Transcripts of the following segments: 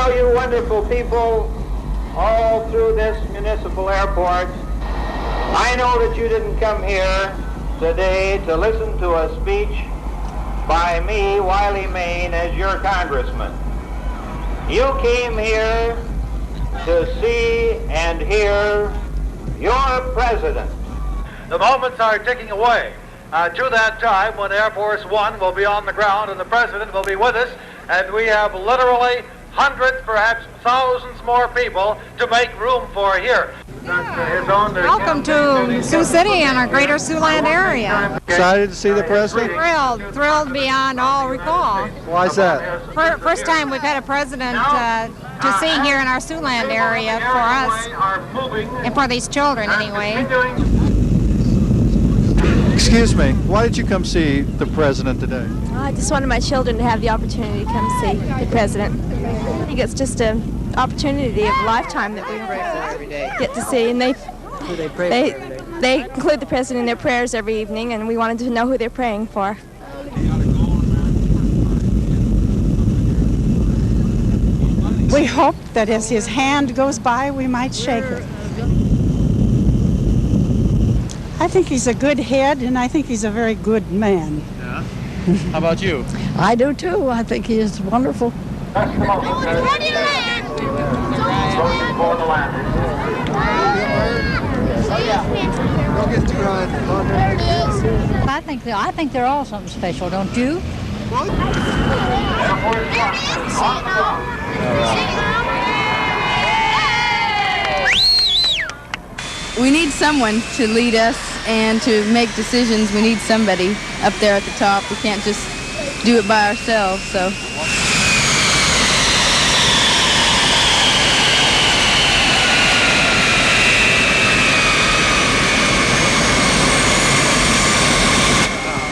Now, you wonderful people all through this municipal airport, I know that you didn't come here today to listen to a speech by me, Wiley Main, as your congressman. You came here to see and hear your president. The moments are ticking away to that time when Air Force One will be on the ground and the president will be with us, and we have literally hundreds, perhaps thousands more people to make room for here. Welcome to Sioux City and our greater Siouxland area. Excited to see the president? Thrilled beyond all recall. Why is that? First time we've had a president to see here in our Siouxland area for us, and for these children anyway. Excuse me, why did you come see the president today? I just wanted my children to have the opportunity to come see the president. I think it's just an opportunity of a lifetime that we get to see, and they include the president in their prayers every evening, and we wanted to know who they're praying for. We hope that as his hand goes by, we might shake it. I think he's a good head, and I think he's a very good man. Yeah. How about you? I do too. I think he is wonderful. I think they're all something special, don't you? We need someone to lead us and to make decisions. We need somebody up there at the top. We can't just do it by ourselves, so.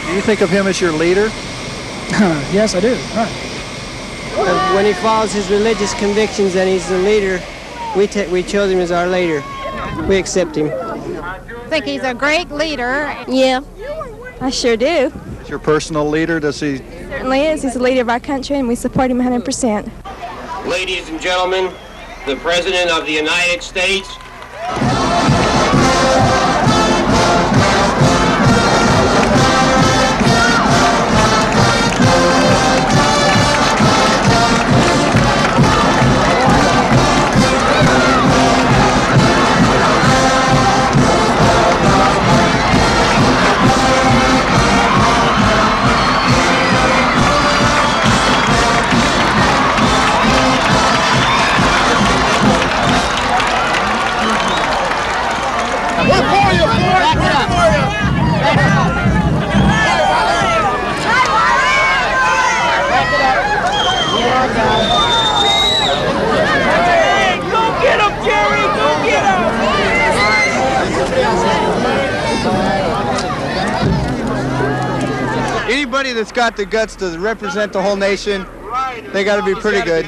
Do you think of him as your leader? Yes, I do. When he follows his religious convictions and he's the leader, we chose him as our leader. We accept him. I think he's a great leader. Yeah, I sure do. As your personal leader, does he? Certainly is. He's the leader of our country, and we support him 100%. Ladies and gentlemen, the President of the United States. Anybody that's got the guts to represent the whole nation, they got to be pretty good.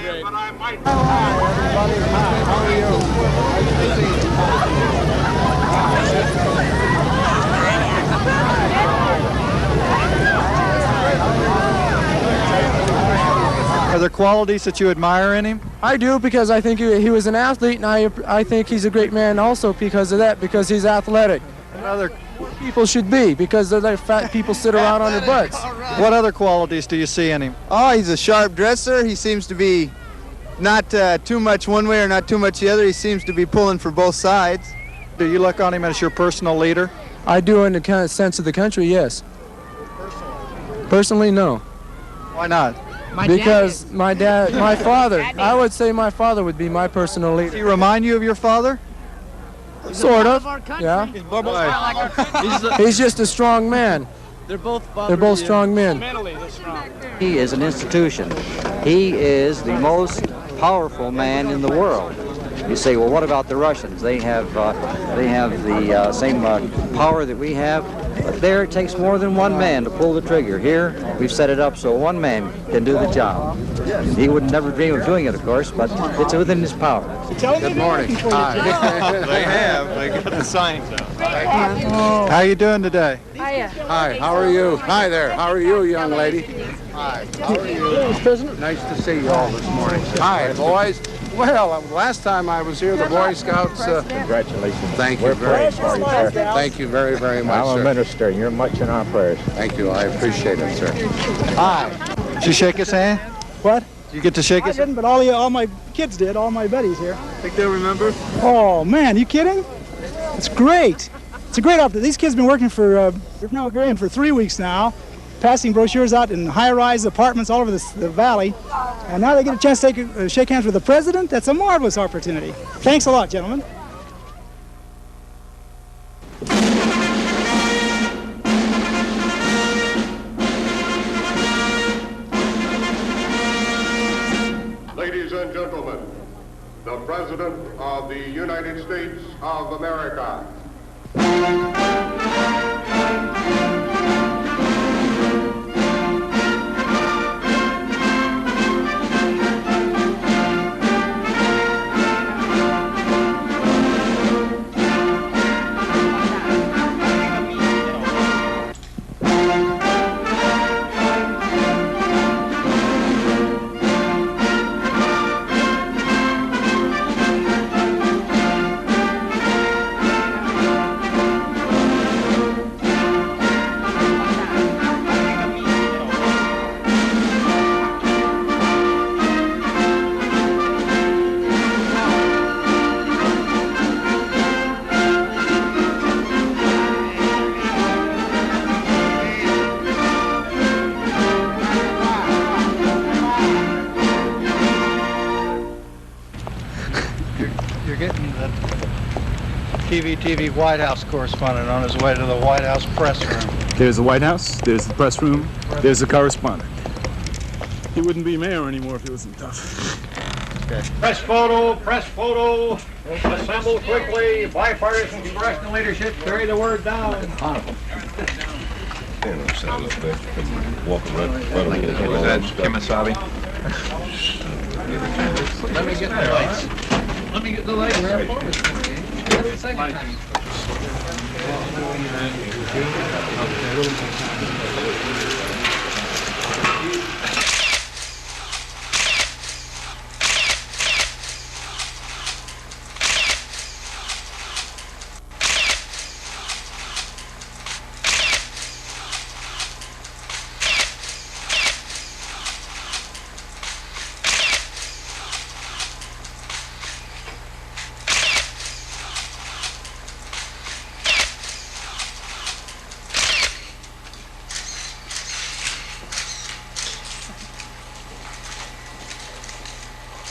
Are there qualities that you admire in him? I do, because I think he was an athlete, and I think he's a great man also because of that, because he's athletic. What other people should be, because they're like fat people sit around on their butts. What other qualities do you see in him? Oh, he's a sharp dresser. He seems to be not too much one way or not too much the other. He seems to be pulling for both sides. Do you look on him as your personal leader? I do, in the kind of sense of the country, yes. Personally, no. Why not? Because my father, I would say my father would be my personal leader. Does he remind you of your father? Sort of, yeah. He's just a strong man. They're both strong men. Mentally, they're strong. He is an institution. He is the most powerful man in the world. You say, well, what about the Russians? They have the same power that we have. But there, it takes more than one man to pull the trigger. Here, we've set it up so one man can do the job. He would never dream of doing it, of course, but it's within his power. Good morning. Hi. They got the sign. How are you doing today? Hiya. Hi, how are you? Hi there, how are you, young lady? Hi. How are you? Mr. President. Nice to see you all this morning. Hi, boys. Well, last time I was here, the Boy Scouts... Congratulations. Thank you We're very praying for you, sir. Thank you very, very much, I'm sir. a minister, and you're much in our prayers. Thank you. I appreciate it, sir. Hi. Did you shake his hand? What? Did you get to shake his hand? I didn't, but all my kids did, all my buddies here. Think they'll remember? Oh, man, you kidding? It's great. It's a great opportunity. These kids have been working for 3 weeks now, passing brochures out in high-rise apartments all over the valley. And now they get a chance to shake hands with the president. That's a marvelous opportunity. Thanks a lot, gentlemen. Ladies and gentlemen, the President of the United States of America. You're getting the TV White House correspondent on his way to the White House press room. There's the White House, there's the press room, there's the correspondent. He wouldn't be mayor anymore if he wasn't tough. Okay. Press photo. Assemble quickly. Bipartisan congressional leadership. Carry the word down. Was that Kemosabe? Let me get the lights. Let me get the lights.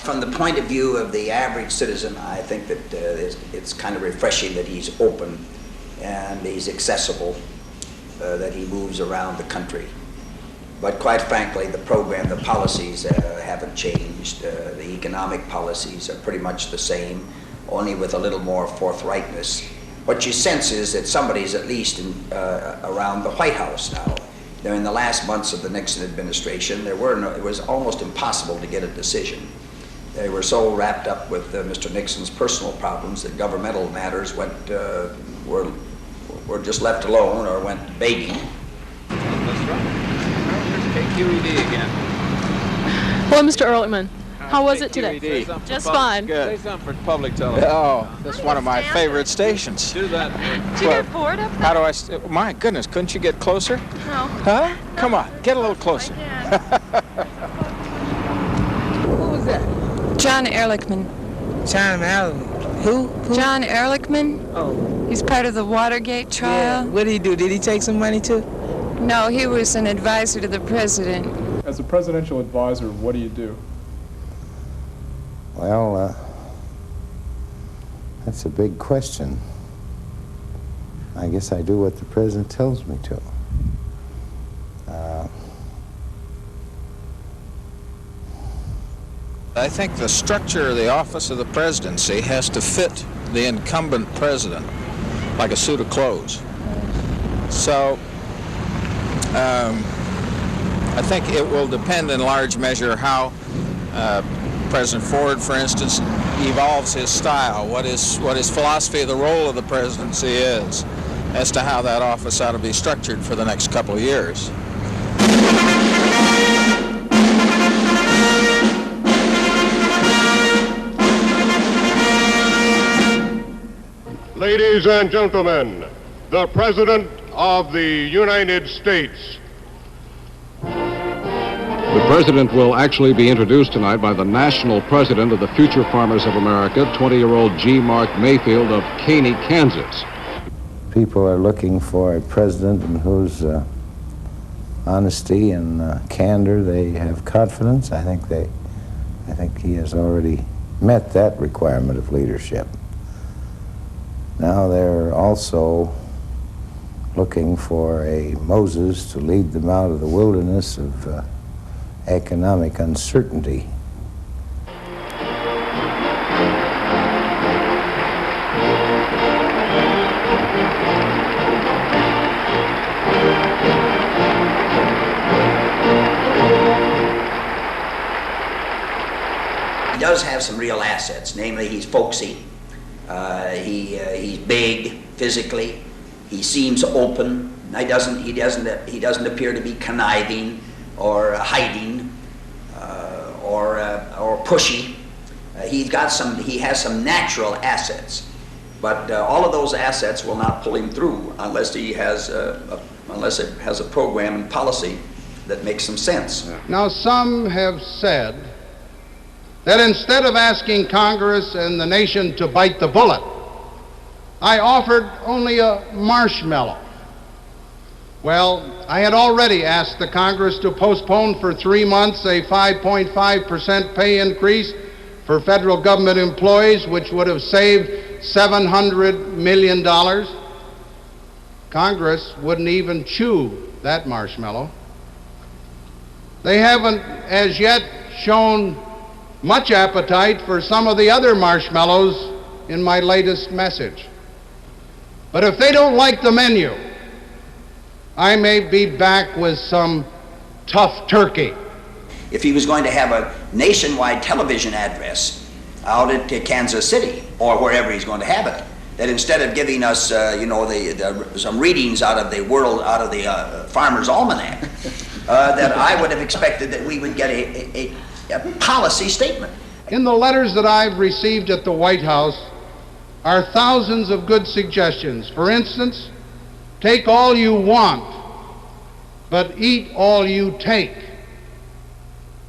From the point of view of the average citizen, I think that it's kind of refreshing that he's open and he's accessible, that he moves around the country. But quite frankly, the program, the policies haven't changed. The economic policies are pretty much the same, only with a little more forthrightness. What you sense is that somebody's at least around the White House now. During the last months of the Nixon administration, it was almost impossible to get a decision. They were so wrapped up with Mr. Nixon's personal problems that governmental matters were just left alone or went begging. That's right. Here's KQED again. Hello, Mr. Ehrlichman. How was it today? Just fine. Good. Say something for public television. Oh, that's one of my favorite stations. Do that. Did you get bored up there? How do I... My goodness, couldn't you get closer? No. Huh? Come on, get a little closer. Who was that? John Ehrlichman. John Ehrlichman. Who? John Ehrlichman. Oh. He's part of the Watergate trial. Yeah. What did he do? Did he take some money too? No, he was an advisor to the president. As a presidential advisor, what do you do? Well, that's a big question. I guess I do what the president tells me to. I think the structure of the office of the presidency has to fit the incumbent president like a suit of clothes. So I think it will depend in large measure how President Ford, for instance, evolves his style, what his philosophy of the role of the presidency is, as to how that office ought to be structured for the next couple of years. Ladies and gentlemen, the President of the United States. The President will actually be introduced tonight by the national president of the Future Farmers of America, 20-year-old G. Mark Mayfield of Caney, Kansas. People are looking for a president in whose honesty and candor they have confidence. I think he has already met that requirement of leadership. Now they're also looking for a Moses to lead them out of the wilderness of economic uncertainty. He does have some real assets, namely he's folksy, he's big physically, he seems open, he doesn't appear to be conniving or hiding or pushy. He has some natural assets, but all of those assets will not pull him through unless it has a program and policy that makes some sense. Now, some have said that instead of asking Congress and the nation to bite the bullet, I offered only a marshmallow. Well, I had already asked the Congress to postpone for 3 months a 5.5% pay increase for federal government employees, which would have saved $700 million. Congress wouldn't even chew that marshmallow. They haven't as yet shown much appetite for some of the other marshmallows in my latest message. But if they don't like the menu, I may be back with some tough turkey. If he was going to have a nationwide television address out at Kansas City or wherever he's going to have it, that instead of giving us, some readings out of the Farmer's Almanac, that I would have expected that we would get a policy statement. In the letters that I've received at the White House are thousands of good suggestions. For instance, take all you want, but eat all you take.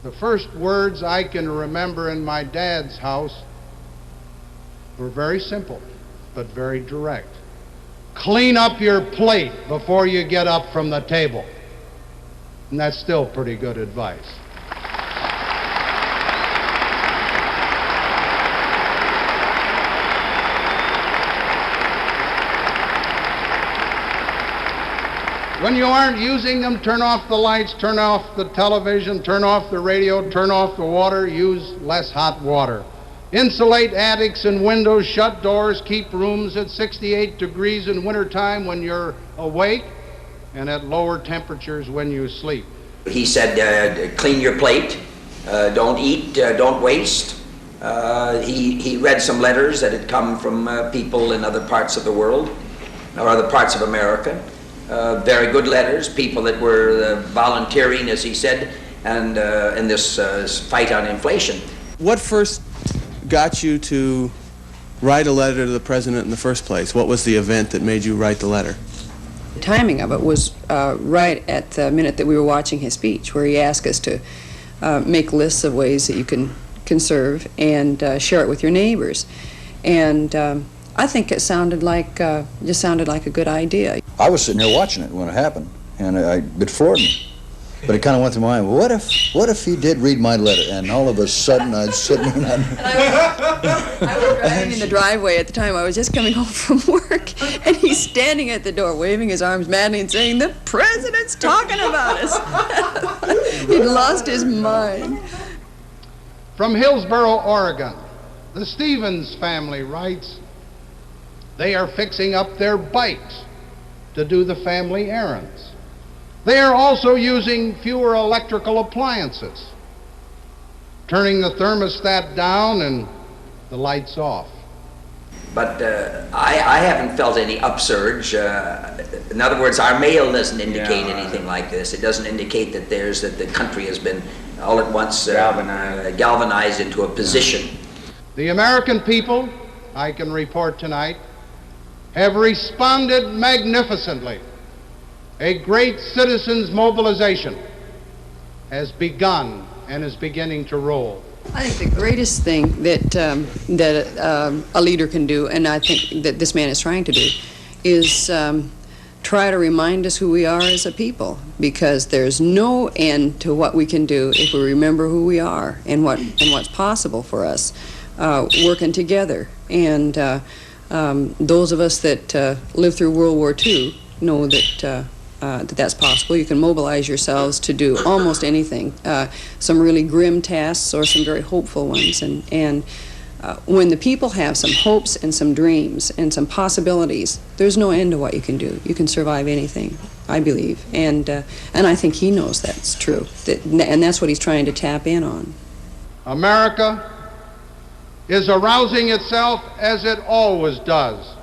The first words I can remember in my dad's house were very simple, but very direct. Clean up your plate before you get up from the table. And that's still pretty good advice. When you aren't using them, turn off the lights, turn off the television, turn off the radio, turn off the water, use less hot water. Insulate attics and windows, shut doors, keep rooms at 68 degrees in wintertime when you're awake and at lower temperatures when you sleep. He said, clean your plate, don't eat, don't waste. He read some letters that had come from people in other parts of the world or other parts of America. Very good letters, people that were volunteering, as he said, and in this fight on inflation. What first got you to write a letter to the president in the first place? What was the event that made you write the letter? The timing of it was right at the minute that we were watching his speech, where he asked us to make lists of ways that you can conserve and share it with your neighbors. And I think it sounded like just sounded like a good idea. I was sitting here watching it when it happened, and it floored me. But it kind of went through my mind, what if he did read my letter, and all of a sudden I'd sit there and I was driving in the driveway at the time. I was just coming home from work, and he's standing at the door, waving his arms madly and saying, "The president's talking about us." He'd lost his mind. From Hillsboro, Oregon, the Stevens family writes, they are fixing up their bikes to do the family errands. They are also using fewer electrical appliances, turning the thermostat down and the lights off. But I haven't felt any upsurge. In other words, our mail doesn't indicate anything like this. It doesn't indicate that the country has been all at once galvanized into a position. The American people, I can report tonight, have responded magnificently. A great citizens' mobilization has begun and is beginning to roll. I think the greatest thing that a leader can do, and I think that this man is trying to do, is try to remind us who we are as a people, because there's no end to what we can do if we remember who we are and what's possible for us working together. And those of us that lived through World War II know that that's possible. You can mobilize yourselves to do almost anything, some really grim tasks or some very hopeful ones. And when the people have some hopes and some dreams and some possibilities, there's no end to what you can do. You can survive anything, I believe. And I think he knows that's true. And that's what he's trying to tap in on. America is arousing itself as it always does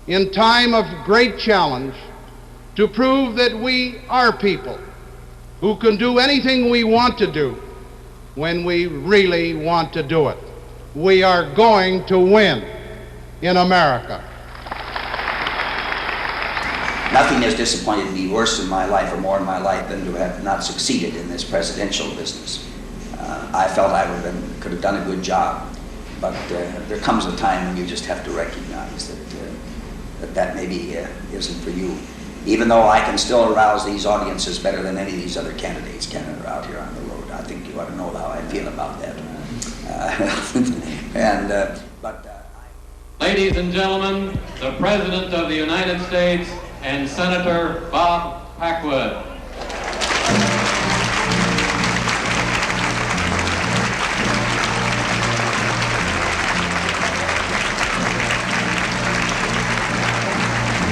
in time of great challenge to prove that we are people who can do anything we want to do when we really want to do it. We are going to win in America. Nothing has disappointed me worse in my life or more in my life than to have not succeeded in this presidential business. I felt I could have done a good job, but there comes a time when you just have to recognize that maybe isn't for you. Even though I can still arouse these audiences better than any of these other candidates can out here on the road. I think you ought to know how I feel about that. Ladies and gentlemen, the President of the United States and Senator Bob Packwood.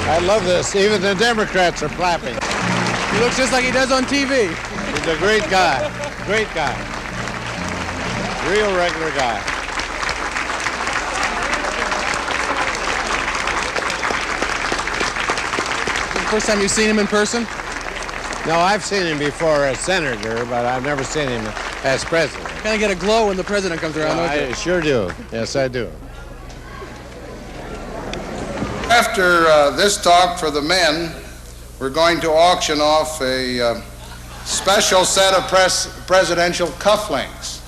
I love this. Even the Democrats are clapping. He looks just like he does on TV. He's a great guy. Great guy. Real regular guy. First time you've seen him in person? No, I've seen him before as senator, but I've never seen him as president. Kind of get a glow when the president comes around, don't you? I sure do. Yes, I do. After this talk for the men, we're going to auction off a special set of presidential cufflinks.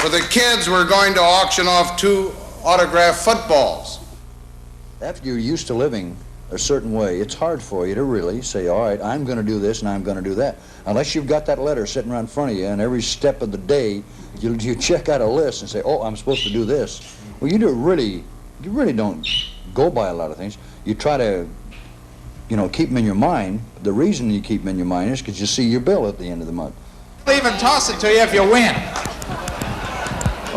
For the kids, we're going to auction off 2 autographed footballs. After you're used to living a certain way, it's hard for you to really say, all right, I'm going to do this and I'm going to do that. Unless you've got that letter sitting right in front of you, and every step of the day, you check out a list and say, oh, I'm supposed to do this. Well, you really don't go by a lot of things. You try to, keep them in your mind. The reason you keep them in your mind is because you see your bill at the end of the month. I'll even toss it to you if you win.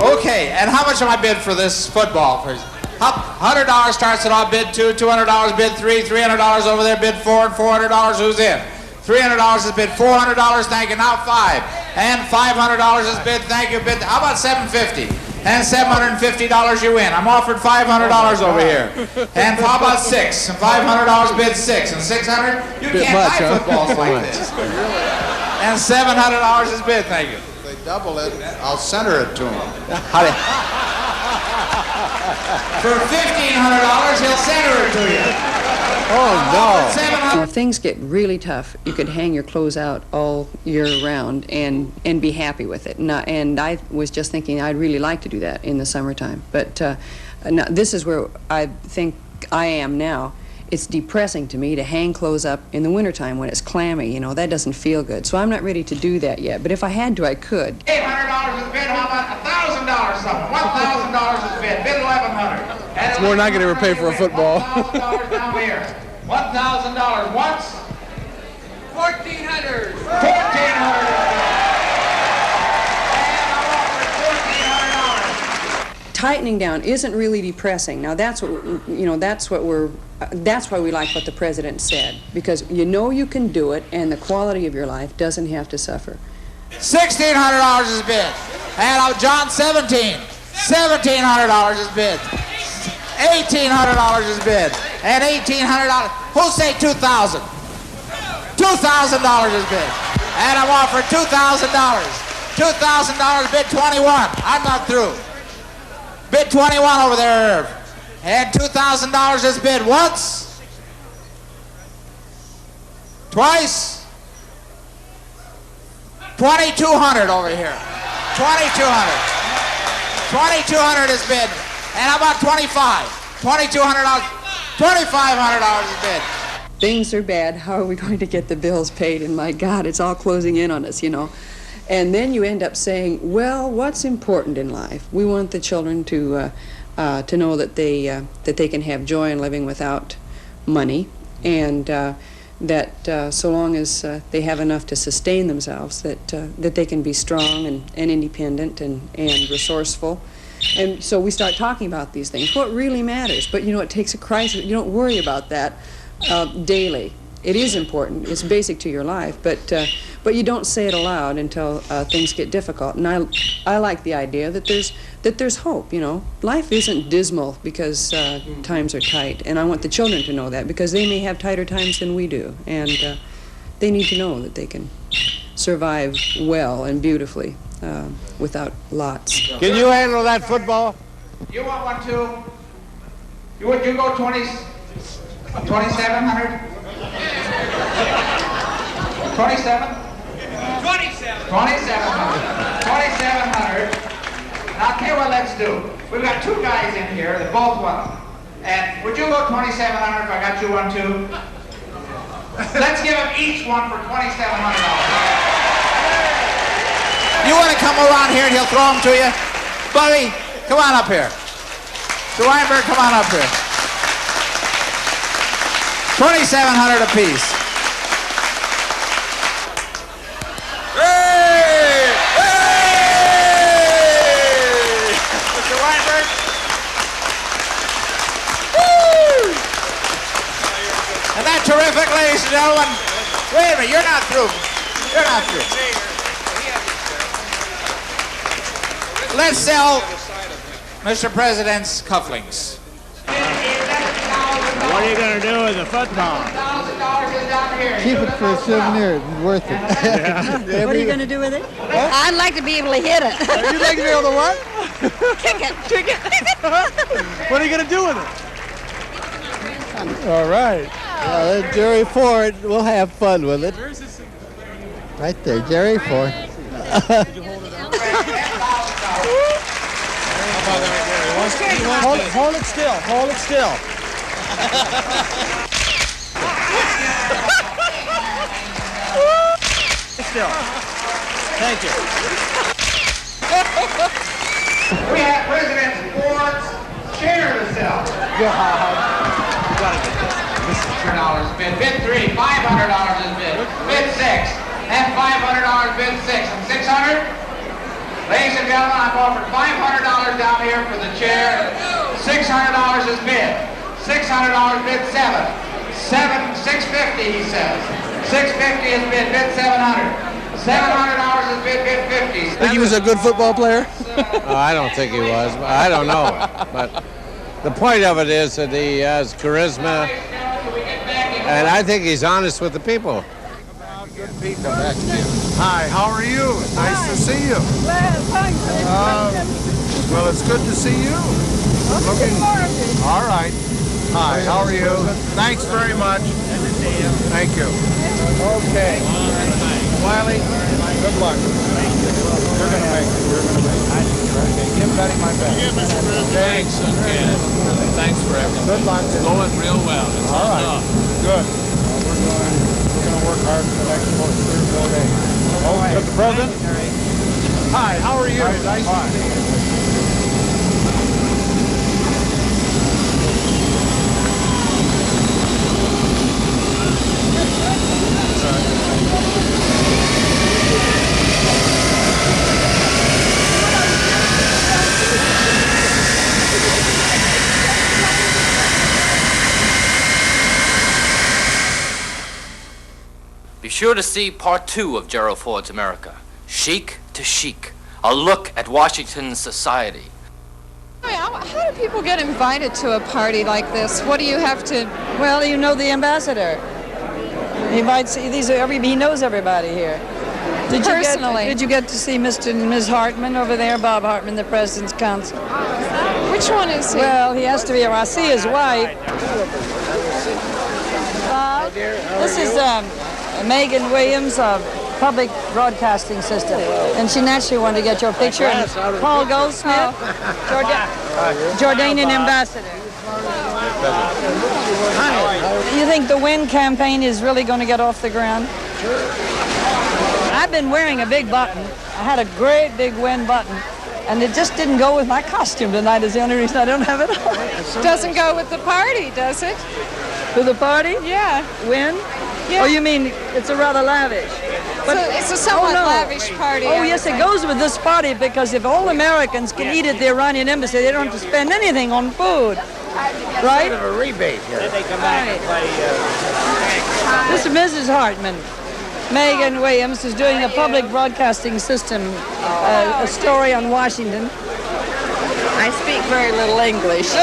Okay, and how much am I bid for this football? $100 starts it off, bid 2, $200 bid 3, $300 over there, bid 4, and $400 who's in? $300 is bid, $400, thank you, now 5. And $500 is bid, thank you, bid, how about $750? And $750 you win. I'm offered $500 over here. And how about 6? And $500 bid 6. And $600? You can't buy footballs like this. And $700 is bid, thank you. If they double it, I'll center it to them. For $1,500, he'll center it to you. Oh, no. If things get really tough, you could hang your clothes out all year round and be happy with it. And I was just thinking I'd really like to do that in the summertime. But this is where I think I am now. It's depressing to me to hang clothes up in the wintertime when it's clammy. That doesn't feel good. So I'm not ready to do that yet. But if I had to, I could. $800 is bid. How about $1,000 something? $1,000 is bid. Bid $1,100. It's more than I could ever pay for a football. $1,000 down here. $1,000 once. $1,400. $1,400. Tightening down isn't really depressing. Now that's what that's why we like what the president said, because you can do it and the quality of your life doesn't have to suffer. $1,600 is bid. And John 17. $1,700 is bid. $1,800 is bid. And $1,800. Who say $2,000? $2,000 is bid. And I'm offered $2,000. $2,000 bid 21. I'm not through. Bid 21 over there. And $2,000 is bid once, twice, 2,200 over here. 2,200. 2,200 is bid. And how about 25? $2,200. $2,500 is bid. Things are bad. How are we going to get the bills paid? And my God, it's all closing in on us, you know. And then you end up saying, well, what's important in life? We want the children to know that they can have joy in living without money, and that so long as they have enough to sustain themselves, that they can be strong and independent and resourceful. And so we start talking about these things. What really matters? But you know, it takes a crisis. You don't worry about that daily. It is important. It's basic to your life, but you don't say it aloud until things get difficult. And I like the idea that there's hope. You know, life isn't dismal because times are tight, and I want the children to know that, because they may have tighter times than we do, and they need to know that they can survive well and beautifully without lots. Can you handle that football? You want one too? Would you go 2,700? 27? 2,700. 2,700. Now, I'll tell you what let's do. We've got two guys in here that both want them. And would you go 2,700 if I got you one too? Let's give them each one for $2,700. You want to come around here and he'll throw them to you? Buddy, come on up here. So Weinberg, come on up here. 2,700 apiece. Hey! Hey! Mr. Weinberg. Woo! Isn't that terrific, ladies and gentlemen? Wait a minute, you're not through. You're not through. Let's sell Mr. President's cufflinks. What are you going to do with the football? Keep it for a souvenir. It's worth it. Yeah. What are you going to do with it? I'd like to be able to hit it. You'd like to be able to what? Kick it. Kick it. What are you going to do with it? All right. Jerry Ford will have fun with it. Right there, Jerry Ford. Hold it still. Hold it still. Still. Thank you. We have President Ford's chair to sell. $600 bid. Bid 3, $500 is bid. Bid 6, and $500 bid 6. And 600? Ladies and gentlemen, I've offered $500 down here for the chair. $600 is bid. $600 bid 7. 650 he says. 650 is bid 700. $700 is bid 50. Think he was a good football player? Oh, I don't think he was. I don't know. But the point of it is that he has charisma, and I think he's honest with the people. Good people. Hi, how are you? Nice to see you. Well, it's good to see you. All right. Hi, how are you? Thanks very much. Thank you. Okay. Wiley, good luck. You're going to make it. You're going to make it. Okay, give Betty my best. Thanks, again. Thanks for everything. Good luck. It's going real well. It's all right. Good. We're going to work hard for the next 3 or 4 days. Oh, Mr. President. Hi, how are you? Nice to see you. Be sure to see part 2 of Gerald Ford's America, Chic to Chic, a look at Washington's society. How do people get invited to a party like this? What do you have to... Well, you know the ambassador. He invites, he knows everybody here. personally. Did you get to see Mr. and Ms. Hartman over there, Bob Hartman, the President's counsel? Which one is he? Well, he has to be here. I see his wife. Bob, this is Megan Williams of Public Broadcasting System. And she naturally wanted to get your picture. And Paul Goldsmith, Jordanian ambassador. You think the WIN campaign is really going to get off the ground? I've been wearing a big button. I had a great big WIN button, and it just didn't go with my costume tonight is the only reason I don't have it on. Doesn't go with the party, does it? With the party? Yeah. WIN? Yeah. Oh, you mean it's a rather lavish? But it's a somewhat lavish party. Oh, yes, it goes with this party because if all Americans can eat at the Iranian embassy, they don't have to spend anything on food. Right? Sort of a rebate here. Then they come back and play. This is Mrs. Hartman. Megan Williams is doing a public broadcasting system, a story on Washington. I speak very little English.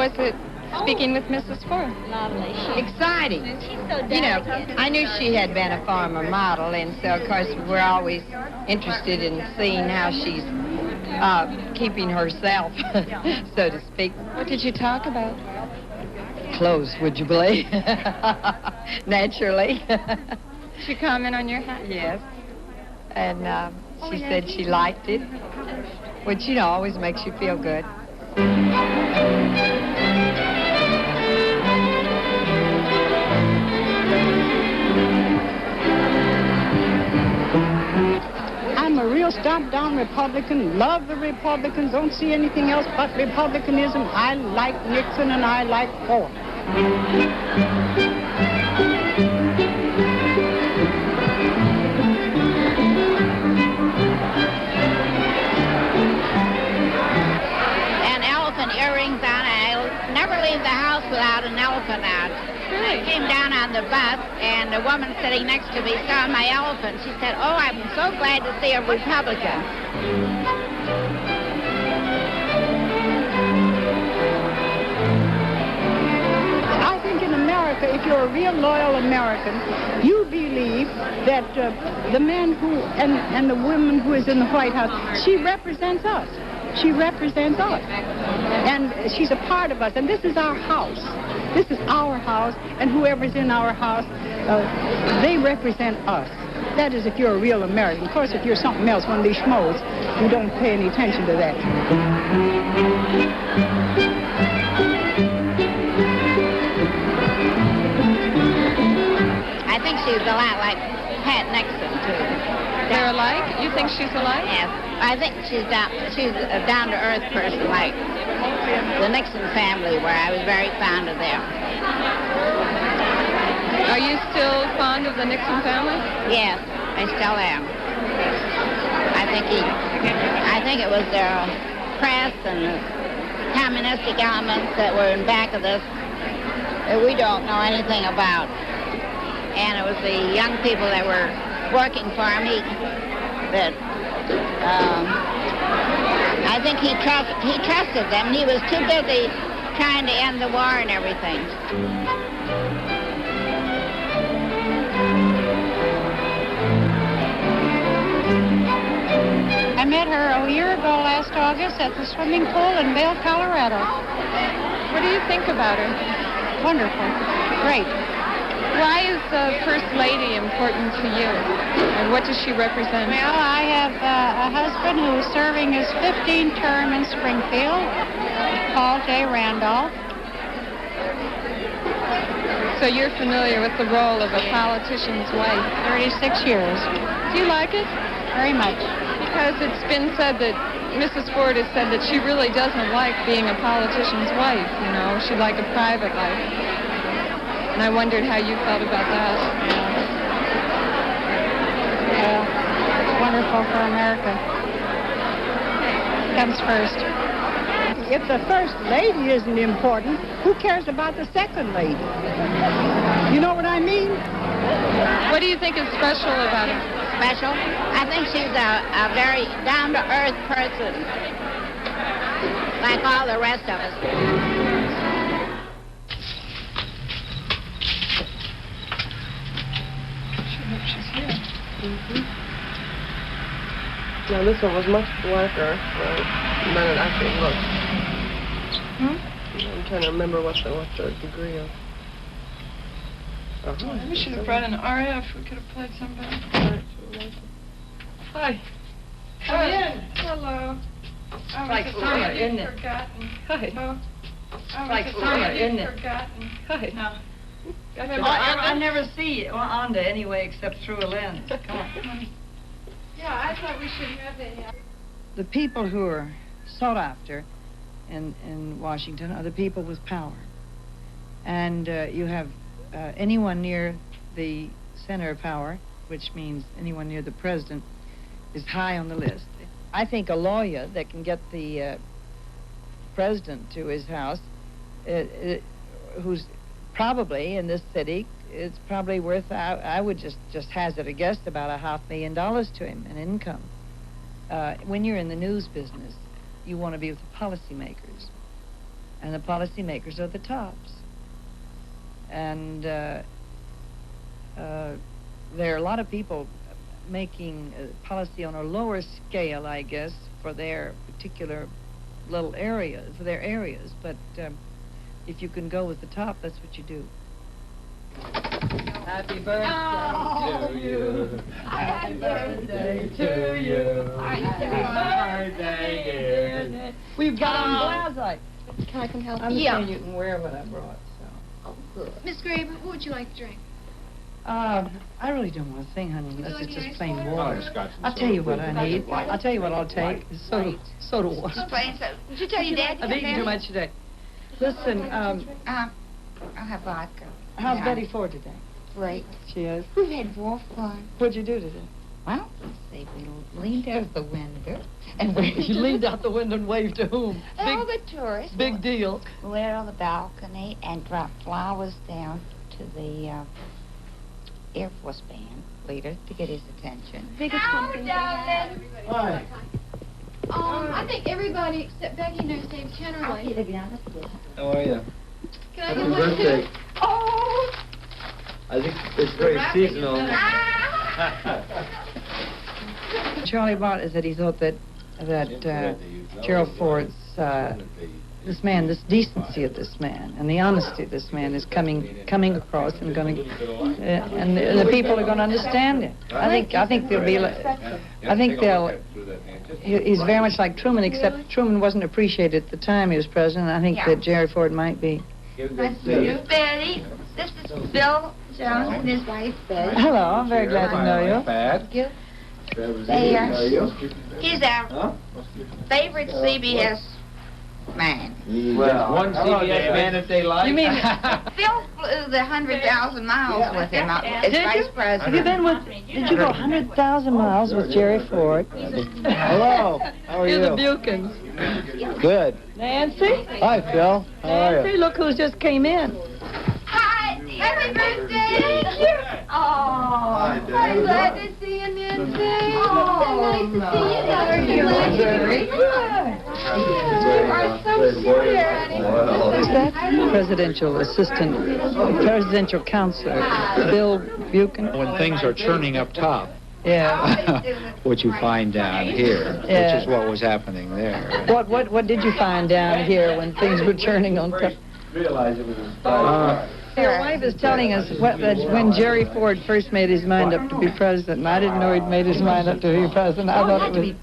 was it speaking with Mrs. Ford? Lovely. Exciting. She's so You know, delicate. I knew she had been a former model, and so, of course, we're always interested in seeing how she's keeping herself, so to speak. What did you talk about? Clothes, would you believe? Naturally. Did she comment on your hat? Yes. And she said she liked it, which, you know, always makes you feel good. I'm a real stomp-down Republican, love the Republicans, don't see anything else but Republicanism. I like Nixon and I like Ford. And elephant earrings on. I'll never leave the house without an elephant out. I came down on the bus, and the woman sitting next to me saw my elephant. She said, "Oh, I'm so glad to see a Republican." I think in America, if you're a real loyal American, you believe that the man who and the woman who is in the White House, she represents us. She represents us. And she's a part of us. And this is our house. This is our house. And whoever's in our house, they represent us. That is if you're a real American. Of course, if you're something else, one of these schmoes, you don't pay any attention to that. I think she's a lot like Pat Nixon, too. They're alike? You think she's alike? Yes. I think she's a down-to-earth person, like the Nixon family, where I was very fond of them. Are you still fond of the Nixon family? Yes, I still am. I think it was their press and the communistic elements that were in back of this that we don't know anything about. And it was the young people that were working for him that I think he trusted them. He was too busy trying to end the war and everything. I met her a year ago last August at the swimming pool in Vail, Colorado. What do you think about her? Wonderful. Great. Why is the First Lady important to you? And what does she represent? Well, I have a husband who's serving his 15th term in Springfield, Paul J. Randolph. So you're familiar with the role of a politician's wife? 36 years. Do you like it? Very much. Because it's been said that Mrs. Ford has said that she really doesn't like being a politician's wife, you know. She'd like a private life. And I wondered how you felt about that. Yeah. It's wonderful for America. Comes first. If the First Lady isn't important, who cares about the Second Lady? You know what I mean? What do you think is special about her? Special? I think she's a very down-to-earth person, like all the rest of us. Now this one was much blacker than it actually looked. I'm trying to remember what the degree of. Maybe we should have brought an RF. We could have played some better. Hi. Come in. Hello. Like summer, isn't it? Forgotten. Hi. It's like summer, isn't it? Forgotten. Hi. No. Gotcha. I never see Onda anyway except through a lens. Come on. Yeah, I thought we should have a... The people who are sought after in Washington are the people with power. And you have anyone near the center of power, which means anyone near the president, is high on the list. I think a lawyer that can get the president to his house, who's probably in this city, it's probably worth, I would just hazard a guess, about $500,000 to him in income. When you're in the news business, you want to be with the policymakers. and the policymakers are the tops. And there are a lot of people making policy on a lower scale, I guess, for their particular little areas, for their areas. But if you can go with the top, that's what you do. Happy birthday to you. Happy birthday to you. Happy birthday, dear. We've got on glass. Can I come help I'm you? sure you can wear what I brought. Miss Graber, what would you like to drink? I really don't want to sing, honey, unless like it's an just ice plain water? water. I'll tell you what I need. I'll tell you what I'll take. Is soda water. Just plain soda. Did you tell your dad to I've have eaten too that? much today. Listen, I'll have vodka. how's Yeah. Betty Ford today? Great. She is. We've had more fun. What'd you do today? Well, let's see. We leaned out the window and You leaned out the window and waved to whom? all the tourists. Big deal. We went on the balcony and dropped flowers down to the Air Force band leader to get his attention. Biggest compliment I had. Hi. I think everybody except Becky knows Dave Kennerly. How are you? Can I Happy get one? birthday. Oh! I think it's very seasonal. Charlie Bott is that he thought that Gerald Ford's this man, this decency of this man, and the honesty of this man is coming across, and going to, and the people are going to understand it. I think there'll be, he's very much like Truman, except Truman wasn't appreciated at the time he was president. I think that Jerry Ford might be. Nice to meet you. Betty, this is Bill Jones and his wife, Betty. Hello, I'm very glad to know you. Thank you. He's our favorite CBS man. Well, one CBS man that they like. You mean Phil flew the 100,000 miles with him as vice president. Have you been with? Did you go 100,000 miles with Jerry Ford? Hello. How are you? You're the Buchans. Good. Nancy. Hi, Phil. How are Nancy, you? look who's just came in. Hi, happy birthday! Oh, I'm glad to see you, Nancy. So nice to see you. How are you? Very good. You are so sweet. Who's that? Presidential assistant, presidential counselor, Bill Buchan. When things are churning up top, Yeah. what you find down here, Yeah. which is what was happening there. What did you find down here when things were churning on top? Realize it was a Your wife is telling us that when Jerry Ford first made his mind up to be president, and I didn't know he'd made his mind up to be president. I thought it was.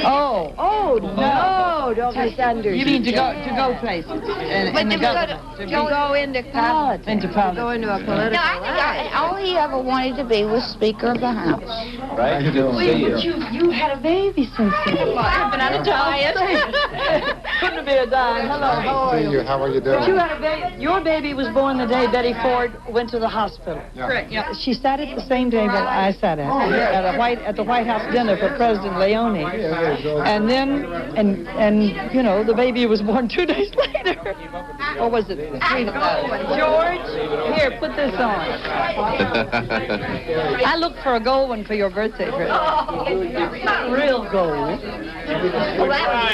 Oh no! Don't misunderstand. You mean to go places and the government, to go into politics, go into a political. No, I think all he ever wanted to be was Speaker of the House. Right? You had a baby since then. I've been on a diet. Couldn't have been a diet. Hello, how are you? How are you doing? But you had a baby. Your baby was born the day Betty Ford went to the hospital. Yeah. Correct. Yeah. She sat at the same table I sat at the White House dinner for President Leone. And then, and you know, the baby was born 2 days later. Or was it 3 days? George, here, put this on. I looked for a gold one for your birthday present. Not real gold.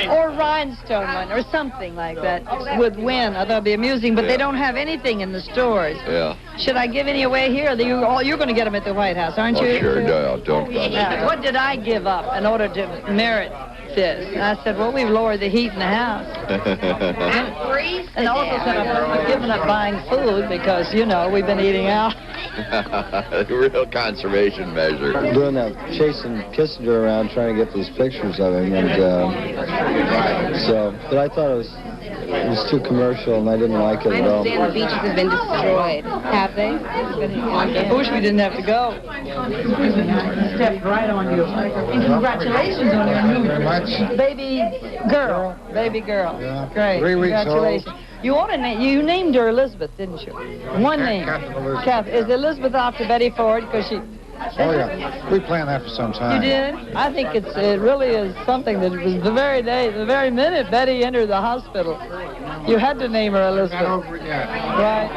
Or rhinestone one, or something like that. Would win. I thought it'd be amusing, but they don't have anything in the stores. Yeah. Should I give any away here? You're going to get them at the White House, aren't you? Oh, sure, no, don't. What did I give up in order to merit this? And I said, well, we've lowered the heat in the house. And also said, I've given up buying food because, you know, we've been eating out. Real conservation measure. Doing that, chasing Kissinger around, trying to get these pictures of him, and but I thought it was too commercial, and I didn't like it at all. I understand the beaches have been destroyed. Have they? I wish we didn't have to go. Stepped right on you. And congratulations on your new baby girl. Baby girl. Yeah. Great. 3 weeks old. Congratulations. You ought to you named her Elizabeth, didn't you? One name. Captain Elizabeth. Is Elizabeth after Betty Ford? Because she. Oh, yeah. We planned that for some time. You did? I think it really is something that was the very minute Betty entered the hospital, you had to name her Elizabeth. Right.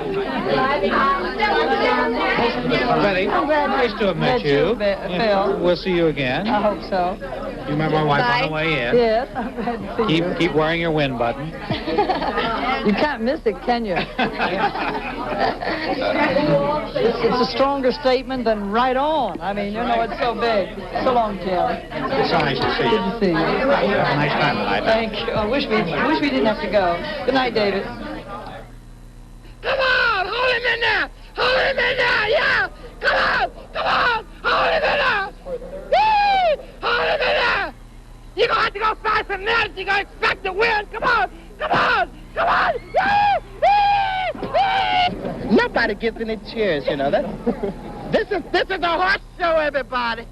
Betty, I'm glad nice to have met you. Phil. We'll see you again. I hope so. You met my wife on the way in. Yes, I'm glad to see you. Keep wearing your win button. You can't miss it, can you? It's a stronger statement than right on. I mean, you know, it's so big. So long, Jim. It's so nice to see you. Good to see you. Have a nice time tonight. Thank you. I wish we didn't have to go. Good night, David. Come on, hold him in there! Hold him in there, yeah! Come on, hold him in there! Whee! Hold him in there! You're gonna have to go find some minutes, you're gonna expect to win! Come on! Yee! Nobody gets any cheers, you know. This is a horse show, everybody.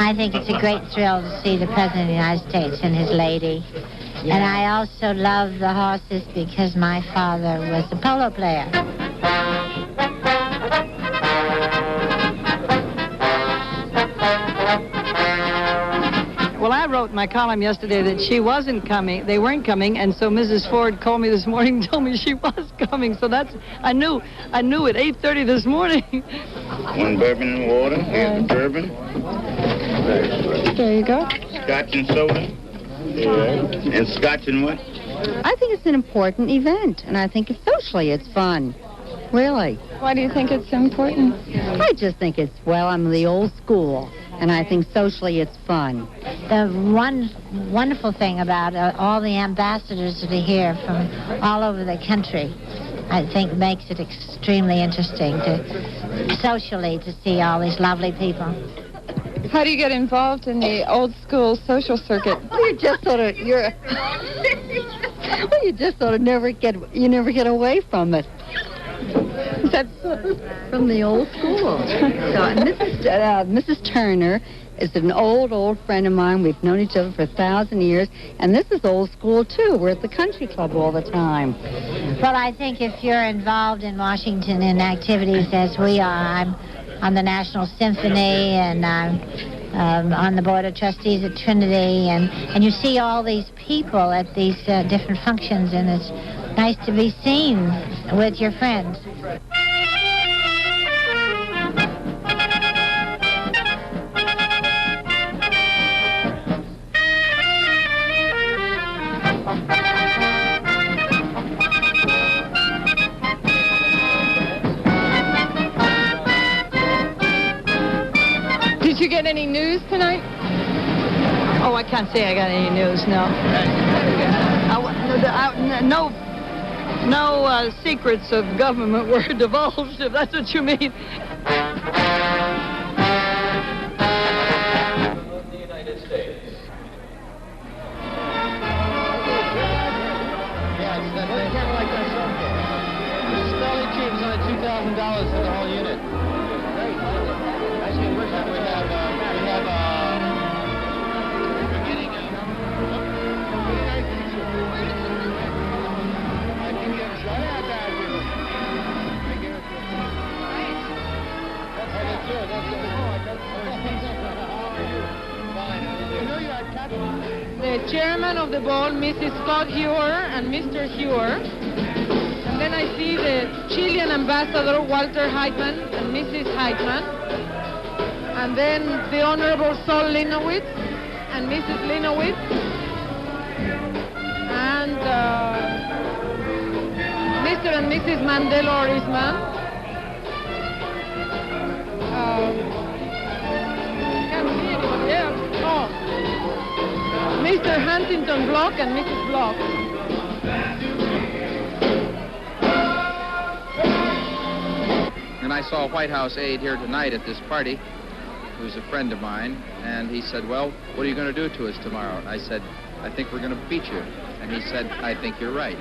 I think it's a great thrill to see the President of the United States and his lady. Yeah. And I also love the horses because my father was a polo player. Well, I wrote in my column yesterday that she wasn't coming, they weren't coming, and so Mrs. Ford called me this morning and told me she was coming. So I knew at 8:30 this morning. One bourbon and water, here's the bourbon. There you go. Scotch and soda. Yeah. And scotch and what? I think it's an important event, and I think socially it's fun. Really. Why do you think it's so important? I just think it's, well, I'm the old school, and I think socially it's fun. The one wonderful thing about all the ambassadors that are here from all over the country, I think makes it extremely interesting socially to see all these lovely people. How do you get involved in the old school social circuit? Well, you just sort of never get away from it. That's from the old school. So Mrs. Turner is an old friend of mine. We've known each other for 1,000 years, and this is old school too. We're at the country club all the time. Well, I think if you're involved in Washington in activities as we are, I'm on the National Symphony, and I'm on the Board of Trustees at Trinity, and you see all these people at these different functions, and it's nice to be seen with your friends. Did you get any news tonight? Oh, I can't say I got any news, no. No secrets of government were divulged, if that's what you mean. The United States. This is fairly cheap. It's only $2,000 for the whole unit. Actually, we have The chairman of the board, Mrs. Scott Hewer and Mr. Hewer. And then I see the Chilean ambassador, Walter Heitman and Mrs. Heitman. And then the Honorable Sol Linowitz and Mrs. Linowitz. And Mr. and Mrs. Mandela Orisman. Can't see anybody else. Oh. Mr. Huntington Block and Mrs. Block. And I saw a White House aide here tonight at this party, who's a friend of mine, and he said, well, what are you going to do to us tomorrow? And I said, I think we're going to beat you. And he said, I think you're right.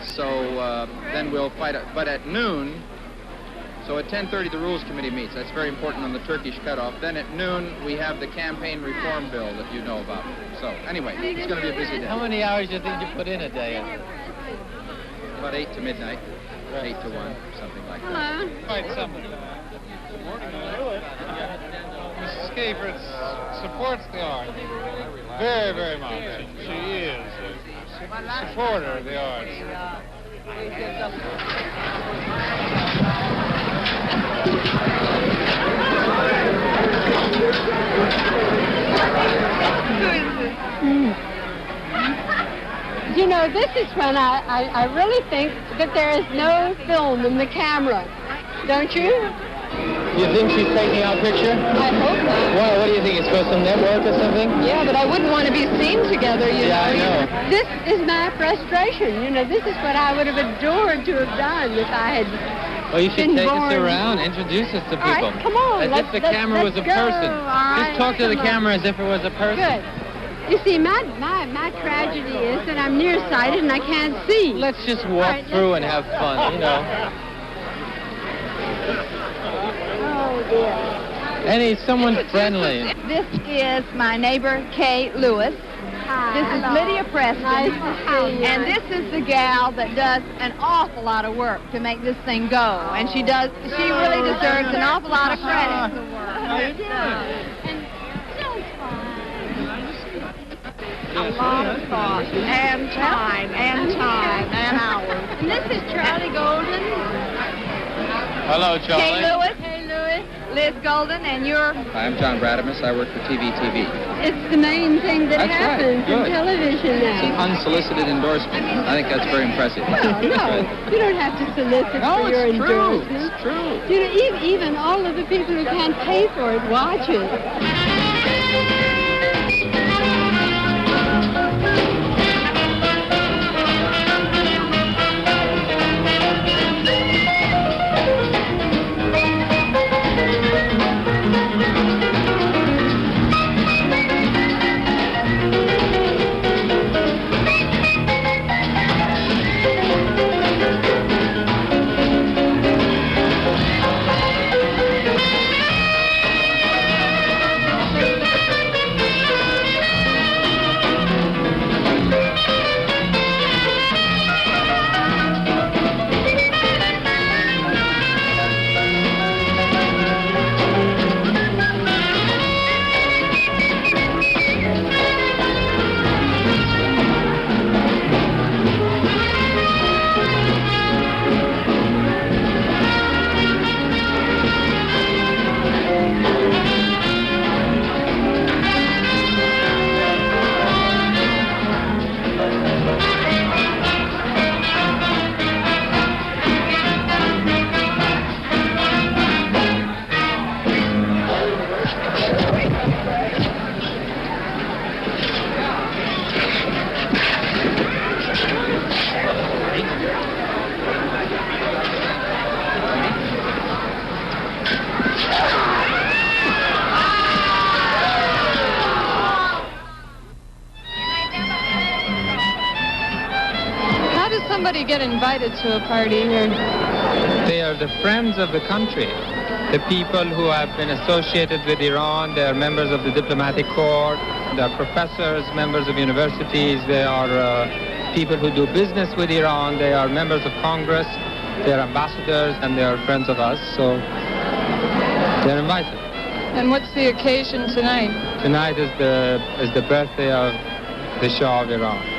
So then we'll fight. But at noon, So at 10:30, the Rules Committee meets. That's very important on the Turkish cutoff. Then at noon, we have the campaign reform bill that you know about. So anyway, it's going to be a busy day. How many hours do you think you put in a day? About 8 to midnight, 8 to 1, something like that. Quite something. Mrs. Schaefer supports the arts very, very much. She is a supporter of the arts. You know, this is when I really think that there is no film in the camera. Don't you? You think she's taking our picture? I hope not. Well, what do you think? It's for some network or something? Yeah, but I wouldn't want to be seen together, you know. I know. This is my frustration. You know, this is what I would have adored to have done if I had Well, you should been take born. us around, introduce us to people. All right, come on. As if the camera was a person. Just talk to the camera as if it was a person. Good. You see, my tragedy is that I'm nearsighted and I can't see. Let's just walk through and have fun, you know. Oh, dear. Someone friendly. This is my neighbor, Kay Lewis. Hi. This is Lydia Preston. Nice to see you. And this is the gal that does an awful lot of work to make this thing go. And she really deserves an awful lot of credit. How you doing? A lot of thought and time and hours. And this is Charlie Golden. Hello, Charlie. Kay Lewis. Hey, Louis. Liz Golden, and you're... Hi, I'm John Bradimus. I work for TV. It's the main thing that That's right. happens in Good. television now. Unsolicited endorsement. I think that's very impressive. Well, no, you don't have to solicit for your endorsement. It's true. You know, even all of the people who can't pay for it watch it. Somebody get invited to a party here? They are the friends of the country. The people who have been associated with Iran, they are members of the diplomatic corps, they are professors, members of universities, they are people who do business with Iran, they are members of Congress, they are ambassadors, and they are friends of us, so they're invited. And what's the occasion tonight? Tonight is the birthday of the Shah of Iran.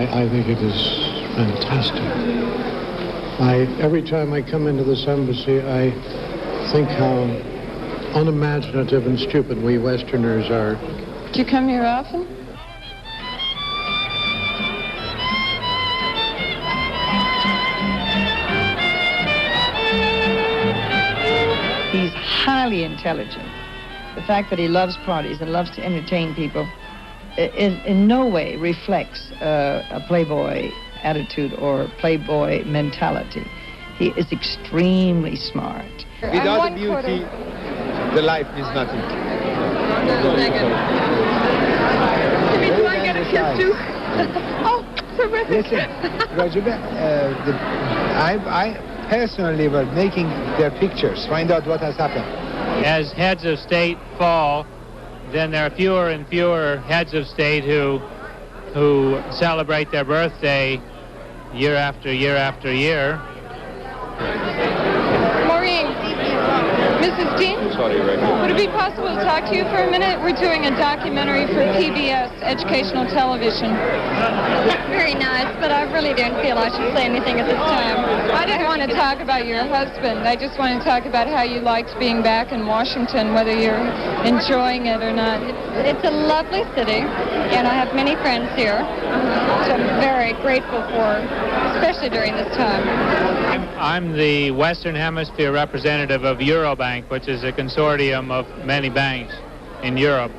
I think it is fantastic. Every time I come into this embassy, I think how unimaginative and stupid we Westerners are. Do you come here often? He's highly intelligent. The fact that he loves parties and loves to entertain people in no way reflects a playboy attitude or playboy mentality. He is extremely smart. Without the beauty, the life is nothing. Do I get a exercise. Kiss too? Oh, terrific. Listen, Roger, I personally were making their pictures, find out what has happened. As heads of state fall, then there are fewer and fewer heads of state who celebrate their birthday year after year after year. Maureen, Mrs. Dean, would it be possible to talk to you for a minute? We're doing a documentary for PBS Educational Television. Very nice, but I really didn't feel I should say anything at this time. I didn't want to talk about your husband. I just want to talk about how you liked being back in Washington, whether you're enjoying it or not. It's a lovely city, and I have many friends here, which I'm very grateful for, especially during this time. I'm the Western Hemisphere representative of Eurobank, which is a consortium of many banks in Europe.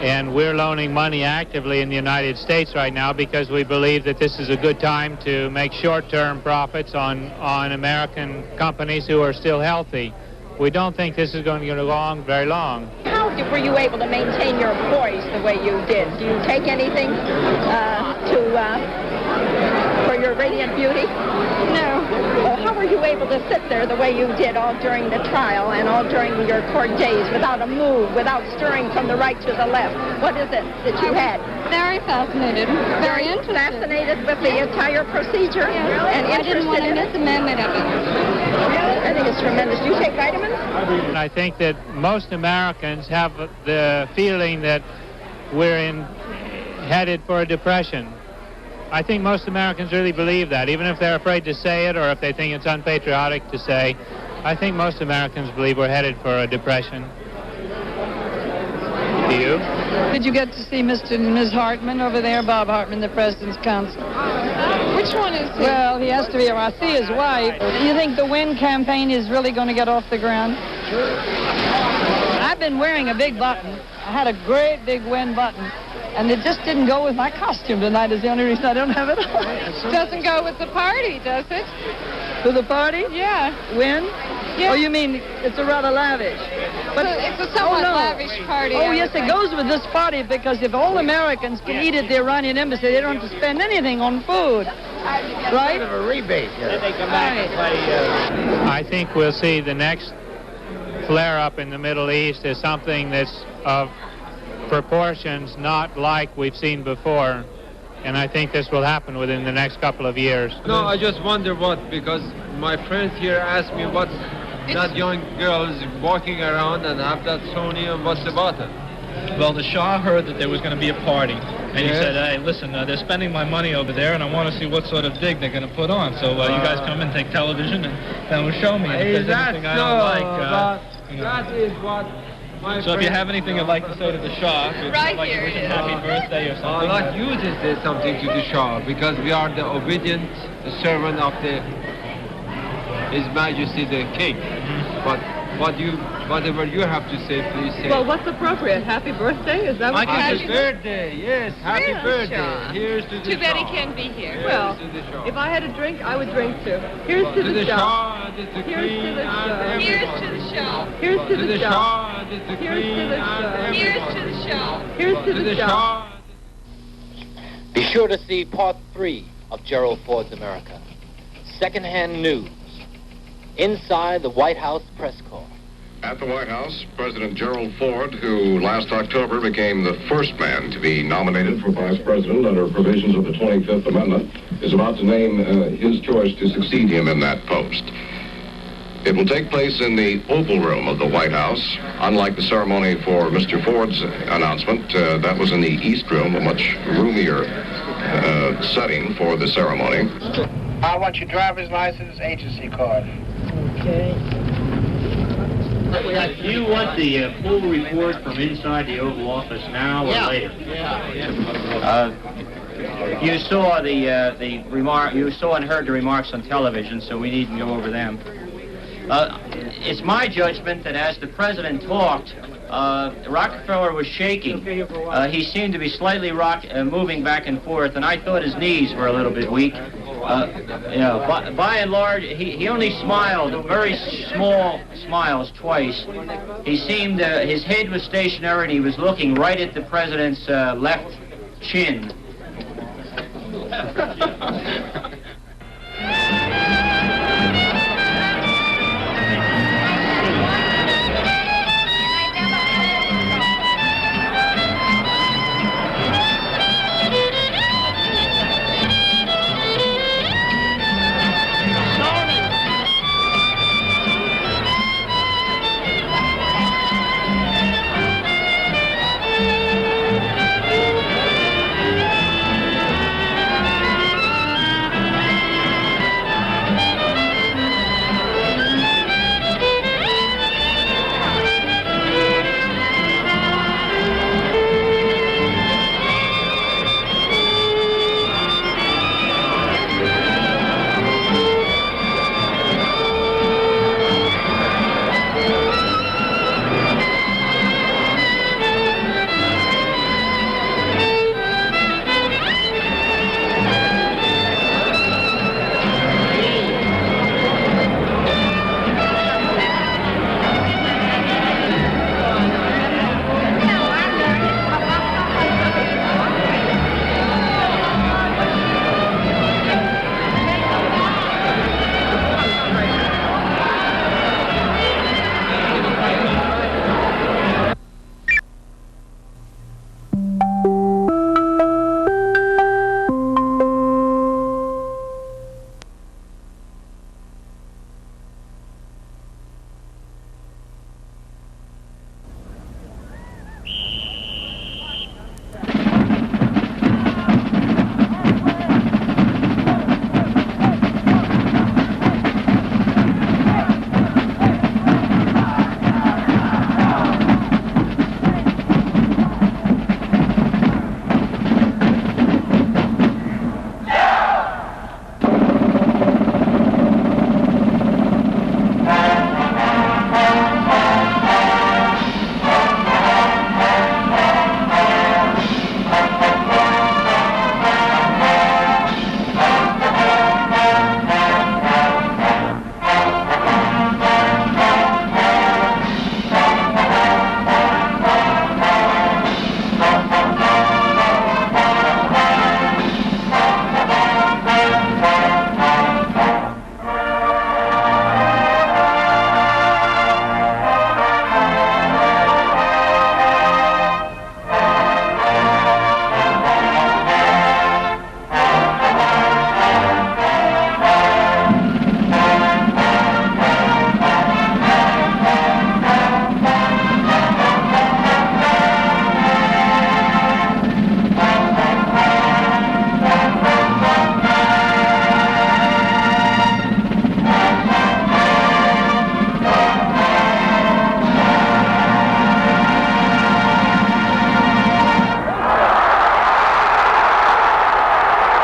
And we're loaning money actively in the United States right now because we believe that this is a good time to make short-term profits on American companies who are still healthy. We don't think this is going to go on very long. How were you able to maintain your poise the way you did? Do you take anything for your radiant beauty? No. Well, how were you able to sit there the way you did all during the trial and all during your court days without a move, without stirring from the right to the left? What is it that you had? Very fascinated, very interested. Fascinated with the entire procedure? Yes. And I didn't want to interested in miss a minute of it. I think it's tremendous. Do you take vitamins? And I think that most Americans have the feeling that we're headed for a depression. I think most Americans really believe that, even if they're afraid to say it or if they think it's unpatriotic to say. I think most Americans believe we're headed for a depression. Do you? Did you get to see Mr. and Ms. Hartman over there, Bob Hartman, the President's counsel? Which one is he? Well, he has to be. I see his wife. Do you think the Win campaign is really going to get off the ground? I've been wearing a big button. I had a great big Win button. And it just didn't go with my costume tonight is the only reason I don't have it on. It doesn't go with the party, does it? With the party? Yeah. Win? Yeah. Oh, you mean it's a rather lavish? But it's a somewhat lavish party. Oh, yes, it goes with this party because if all Americans can eat at the Iranian embassy, they don't have to spend anything on food. Right? Kind of a rebate. Then they come back and play. I think we'll see the next flare-up in the Middle East is something that's of proportions not like we've seen before, and I think this will happen within the next couple of years. No, I just wonder what, because my friends here asked me what's that young girl is walking around and have that Sony and what's about it? Well, the Shah heard that there was going to be a party, and he said, hey, listen, they're spending my money over there, and I want to see what sort of dig they're going to put on. So you guys come and take television and will show me. And if there's anything I don't like, that is what so if you have anything you'd like to say to the Shah, if you'd like to wish him happy birthday or something. I'd like you to say something to the Shah, because we are the obedient servant of His Majesty the King. But whatever you have to say, please say. Well, what's appropriate? Happy birthday? Is that what Happy birthday, yes, happy birthday. Shah. Here's to the Too bad he Shah. can't be here. Well, if I had a drink, I would drink too. Here's to the Shah. To the Here's to Queen the Shah. Here's to the Shah. Here's to the Shah. to the Here's Queen to the and Shah. Here's to the Shah. Here's to the Shah. Be sure to see part 3 of Gerald Ford's America. Secondhand news. Inside the White House press corps. At the White House, President Gerald Ford, who last October became the first man to be nominated for vice president under provisions of the 25th Amendment, is about to name his choice to succeed him in that post. It will take place in the Oval Room of the White House. Unlike the ceremony for Mr. Ford's announcement, that was in the East Room, a much roomier setting for the ceremony. I want your driver's license, agency card. Okay. Do you want the full report from inside the Oval Office now or later? You saw the remark. You saw and heard the remarks on television, so we needn't go over them. It's my judgment that as the president talked, Rockefeller was shaking. He seemed to be slightly moving back and forth, and I thought his knees were a little bit weak. By and large, he only smiled, very small smiles twice. He seemed, his head was stationary, and he was looking right at the president's left chin.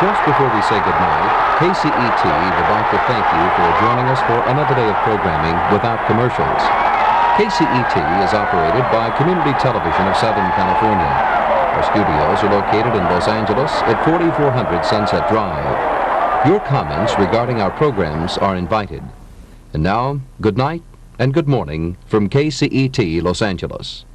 Just before we say goodnight, KCET would like to thank you for joining us for another day of programming without commercials. KCET is operated by Community Television of Southern California. Our studios are located in Los Angeles at 4400 Sunset Drive. Your comments regarding our programs are invited. And now, good night and good morning from KCET Los Angeles.